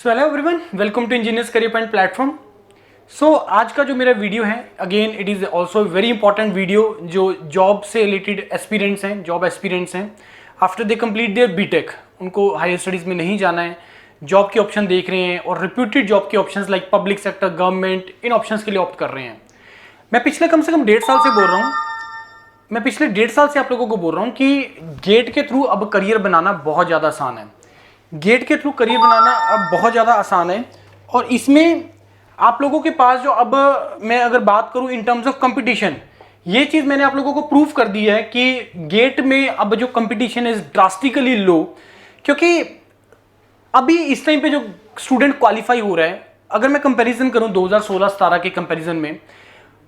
So hello everyone, welcome to engineers career point platform. आज का जो मेरा वीडियो है, again it is also very important video जो जॉब से रिलेटेड एस्पिरेंट्स हैं, जॉब एस्पिरेंट्स हैं। After they complete their BTech, उनको हायर स्टडीज़ में नहीं जाना है, जॉब के ऑप्शन देख रहे हैं और रिप्यूटेड जॉब के options like public sector, government, इन ऑप्शंस के लिए ऑप्ट कर रहे हैं। मैं पिछले कम से कम 1.5 साल से बोल रहा हूँ, मैं पिछले 1.5 साल से आप लोगों को बोल रहा हूँ कि गेट के थ्रू अब करियर बनाना बहुत ज़्यादा आसान है। गेट के थ्रू करियर बनाना अब बहुत ज़्यादा आसान है और इसमें आप लोगों के पास जो अब मैं अगर बात करूं इन टर्म्स ऑफ कंपटीशन, ये चीज़ मैंने आप लोगों को प्रूव कर दी है कि गेट में अब जो कंपटीशन इज ड्रास्टिकली लो, क्योंकि अभी इस टाइम पे जो स्टूडेंट क्वालिफाई हो रहा है, अगर मैं कंपैरिजन करूं 2016-17 के कंपैरिजन में,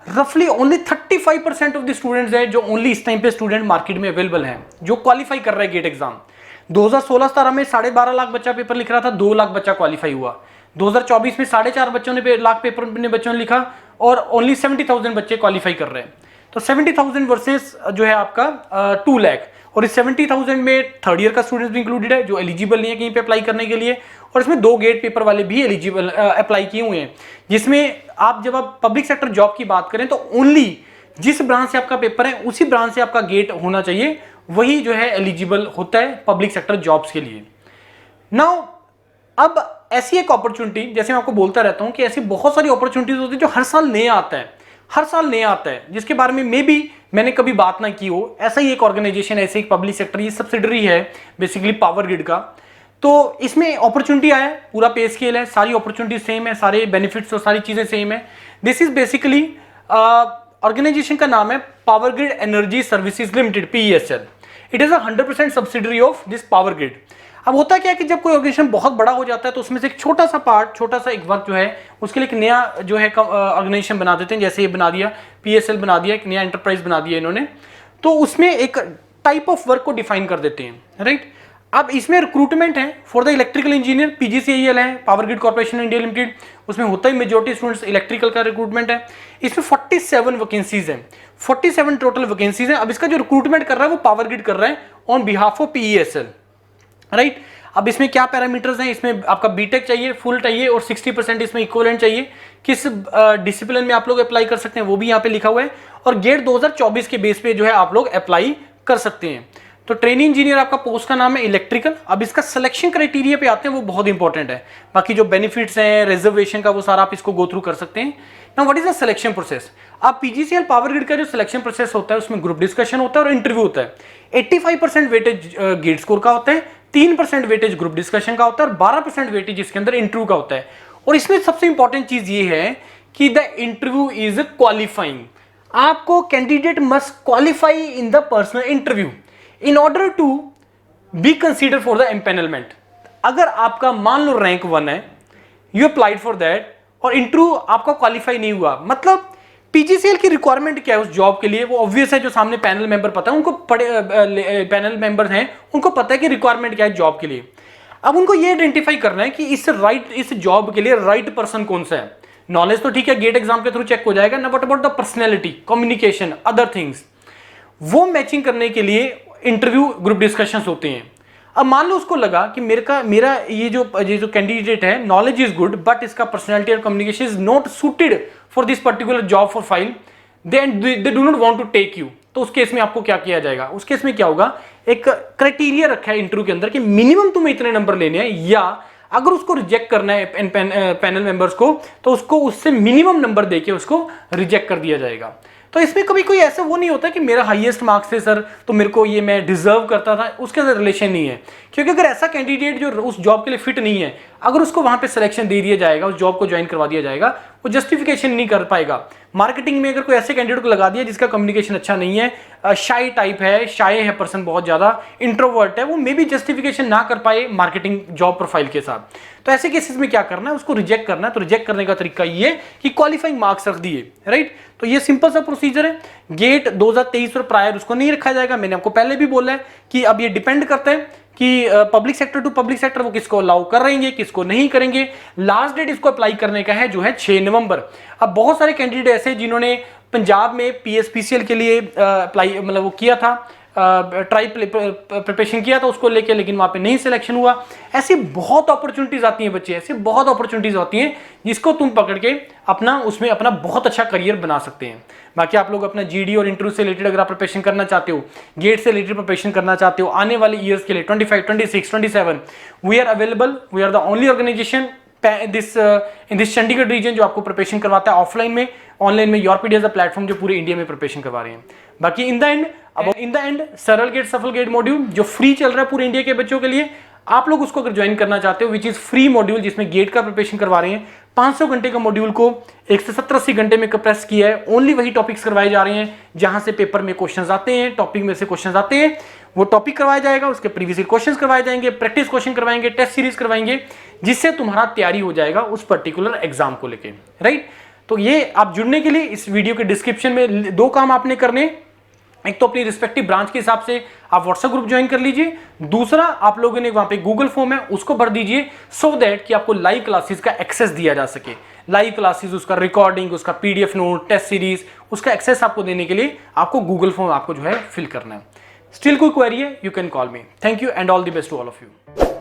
रफली ओनली 35% ऑफ द स्टूडेंट्स हैं जो ओनली इस टाइम पे स्टूडेंट मार्केट में अवेलेबल हैं जो क्वालिफाई कर रहा है गेट एग्जाम। 2016-17 में 12.5 लाख बच्चा पेपर लिख रहा था, 2 लाख बच्चा क्वालिफाई हुआ। 2024 में 4.5 लाख पेपर ने बच्चों ने लिखा और ओनली 70,000 बच्चे क्वालिफाई कर रहे हैं। तो 70,000 वर्सेस जो है आपका 2 लाख, और इस 70,000 में थर्ड ईयर का स्टूडेंट्स भी इंक्लूडेड है जो एलिजिबल नहीं है कहीं पे अप्लाई करने के लिए, और इसमें 2 गेट पेपर वाले भी एलिजिबल अप्लाई किए हुए हैं, जिसमें आप जब आप पब्लिक सेक्टर जॉब की बात करें तो ओनली जिस ब्रांच से आपका पेपर है उसी ब्रांच से आपका गेट होना चाहिए, वही जो है एलिजिबल होता है पब्लिक सेक्टर जॉब्स के लिए। नाउ अब ऐसी एक अपॉर्चुनिटी, जैसे मैं आपको बोलता रहता हूं कि ऐसी बहुत सारी अपॉर्चुनिटीज होती है जो हर साल नया आता है, हर साल नया आता है, जिसके बारे में मे बी मैंने कभी बात ना की हो। ऐसा ही एक ऑर्गेनाइजेशन, ऐसे एक पब्लिक सेक्टर, ये सब्सिडरी है बेसिकली पावर ग्रिड का। तो इसमें अपॉर्चुनिटी आया, पूरा पे स्केल है, सारी अपॉर्चुनिटी सेम है, सारे बेनिफिट्स और सारी चीजें सेम है। दिस इज बेसिकली ऑर्गेनाइजेशन का नाम है power grid energy services limited, PESL। It is 100% subsidiary of this power grid. अब होता क्या है कि जब कोई ऑर्गेनाइजेशन बहुत बड़ा हो जाता है तो उसमें से एक छोटा सा पार्ट, छोटा सा एक वर्क जो है उसके लिए एक नया जो है ऑर्गेनाइजेशन बना देते हैं। जैसे ये बना दिया, PSL बना दिया, एक नया एंटरप्राइज बना दिया इन्होंने, तो उसमें एक टाइप ऑफ वर्क को डिफाइन कर देते हैं, राइट। अब इसमें रिक्रूटमेंट है for the electrical engineer, PGCIL है, power grid corporation India limited, उसमें होता ही मेजॉरिटी स्टूडेंट्स इलेक्ट्रिकल का रिक्रूटमेंट है। इसमें 47 वैकेंसीज हैं, 47 टोटल वैकेंसीज हैं। अब इसका जो रिक्रूटमेंट कर रहा है वो पावर ग्रिड कर रहा है on behalf of PESL, right. अब इसमें क्या पैरामीटर्स हैं, इसमें आपका बीटेक चाहिए, फुल चाहिए, और 60% इसमें इक्विवेलेंट चाहिए। किस डिसिप्लिन में आप लोग अप्लाई कर सकते हैं वो भी यहाँ पे लिखा हुआ है, और गेट 2024 के बेस पे जो है आप लोग अप्लाई कर सकते हैं। तो ट्रेनिंग इंजीनियर आपका पोस्ट का नाम है इलेक्ट्रिकल। अब इसका सिलेक्शन क्राइटेरिया पे आते हैं, वो बहुत इंपॉर्टेंट है। बाकी जो बेनिफिट्स हैं, रिजर्वेशन का, वो सारा आप इसको गो थ्रू कर सकते हैं। Now what is the selection process. अब PGCIL पावर ग्रिड का जो सिलेक्शन प्रोसेस होता है उसमें ग्रुप डिस्कशन होता है और इंटरव्यू होता है। 85% वेटेज गेट स्कोर का होता है, 3% वेटेज ग्रुप डिस्कशन का होता है और 12% वेटेज इसके अंदर इंटरव्यू का होता है। और इसमें सबसे इंपॉर्टेंट चीज ये है कि द इंटरव्यू इज क्वालिफाइंग। आपको candidate must qualify in the personal interview in order to be consider for the empanelment. अगर आपका मान लो रैंक 1 है, यू अप्लाइड फॉर दैट, और इंटरव्यू आपका क्वालिफाई नहीं हुआ, मतलब PGCIL की रिक्वायरमेंट क्या है उस जॉब के लिए, वो ऑब्वियस है। जो सामने पैनल मेंबर पता है उनको, पैनल मेंबर हैं उनको पता है कि रिक्वायरमेंट क्या है जॉब के लिए। अब उनको ये आइडेंटिफाई करना है कि इस जॉब के लिए राइट पर्सन कौन सा है। नॉलेज तो ठीक है, गेट एग्जाम के थ्रू चेक हो जाएगा ना, but about the personality, communication, other things, वो मैचिंग करने के लिए इंटरव्यू ग्रुप डिस्कशंस होते हैं। अब मान लो उसको लगा कि मेरा ये जो कैंडिडेट है, नॉलेज इज गुड बट इसका पर्सनैलिटी और communication is not suited for this particular job profile, they do not want to take you. तो उस केस में आपको क्या किया जाएगा, उस केस में क्या होगा, एक क्राइटेरिया रखा है इंटरव्यू के अंदर कि मिनिमम तुम्हें इतने नंबर लेने हैं, या अगर उसको रिजेक्ट करना है पैनल मेंबर्स को तो उसको उससे मिनिमम नंबर देके उसको रिजेक्ट कर दिया जाएगा। तो इसमें कभी कोई ऐसा वो नहीं होता कि मेरा हाईएस्ट मार्क्स है सर तो मेरे को ये मैं डिजर्व करता था, उसके साथ रिलेशन नहीं है। क्योंकि अगर ऐसा कैंडिडेट जो उस जॉब के लिए फिट नहीं है, अगर उसको वहां पे सिलेक्शन दे दिया जाएगा, उस जॉब को ज्वाइन करवा दिया जाएगा, वो जस्टिफिकेशन नहीं कर पाएगा। मार्केटिंग में अगर कोई ऐसे कैंडिडेट को लगा दिया जिसका कम्युनिकेशन अच्छा नहीं है, शाई टाइप है, शाय है पर्सन, बहुत ज्यादा इंट्रोवर्ट है, वो मे बी जस्टिफिकेशन ना कर पाए मार्केटिंग जॉब प्रोफाइल के साथ, तो ऐसे केसेस में क्या करना है, उसको रिजेक्ट करना है। तो रिजेक्ट करने का तरीका ये कि क्वालिफाइंग मार्क्स रख दिए, राइट। तो ये सिंपल सा प्रोसीजर है। गेट 2023 और प्रायर उसको नहीं रखा जाएगा। मैंने आपको पहले भी बोला है कि अब ये डिपेंड करता है कि public sector to public sector वो किसको अलाउ करेंगे, किसको नहीं करेंगे। लास्ट डेट इसको अप्लाई करने का है जो है 6 नवंबर। अब बहुत सारे कैंडिडेट ऐसे जिन्होंने पंजाब में PSPCL के लिए अप्लाई मतलब वो किया था, ट्राई प्रिपरेशन किया था उसको लेके, लेकिन वहाँ पे नहीं सिलेक्शन हुआ। ऐसी बहुत अपॉर्चुनिटीज आती हैं बच्चे, ऐसी बहुत अपॉर्चुनिटीज होती हैं जिसको तुम पकड़ के अपना उसमें अपना बहुत अच्छा करियर बना सकते हैं। बाकी आप लोग अपना जीडी और इंटरव्यू से रिलेटेड अगर आप प्रिपरेशन करना चाहते हो, गेट से रिलेटेड प्रिपरेशन करना चाहते हो आने वाले ईयर्स के लिए 25, 26, 27, we are available. We are the only organisation in this Chandigarh region जो आपको प्रिपरेशन करवाता है ऑफलाइन में, ऑनलाइन में। योरपीडिया इज अ प्लेटफॉर्म जो पूरे इंडिया में प्रिपरेशन करवा रहे हैं। बाकी इन द एंड सरल गेट सफल गेट मॉड्यूल जो फ्री चल रहा है पूरे इंडिया के बच्चों के लिए, आप लोग उसको अगर ज्वाइन करना चाहते हो, विच इज फ्री मॉड्यूल जिसमें गेट का प्रिपरेशन करवा रहे हैं। 500 घंटे का मॉड्यूल को 1 से 70-80 घंटे में कंप्रेस किया है। ओनली वही टॉपिक्स करवाए जा रहे हैं जहां से पेपर में क्वेश्चंस आते हैं, टॉपिक में से क्वेश्चंस आते हैं, वो टॉपिक करवाया जाएगा, उसके प्रीवियस क्वेश्चंस करवाए जाएंगे, प्रैक्टिस क्वेश्चन करवाएंगे, टेस्ट सीरीज करवाएंगे, जिससे तुम्हारा तैयारी हो जाएगा उस पर्टिकुलर एग्जाम को लेके, राइट। तो ये आप जुड़ने के लिए इस वीडियो के डिस्क्रिप्शन में 2 काम आपने करने, एक तो अपनी रिस्पेक्टिव ब्रांच के हिसाब से आप व्हाट्सएप ग्रुप ज्वाइन कर लीजिए, दूसरा आप लोगों ने वहां पे गूगल फॉर्म है उसको भर दीजिए, सो दैट कि आपको लाइव क्लासेस का एक्सेस दिया जा सके। लाइव क्लासेस, उसका रिकॉर्डिंग, उसका पीडीएफ नोट, टेस्ट सीरीज, उसका एक्सेस आपको देने के लिए आपको गूगल फॉर्म आपको जो है फिल करना है। स्टिल कोई क्वेरी है, you can call me. Thank you and all the best to all of you.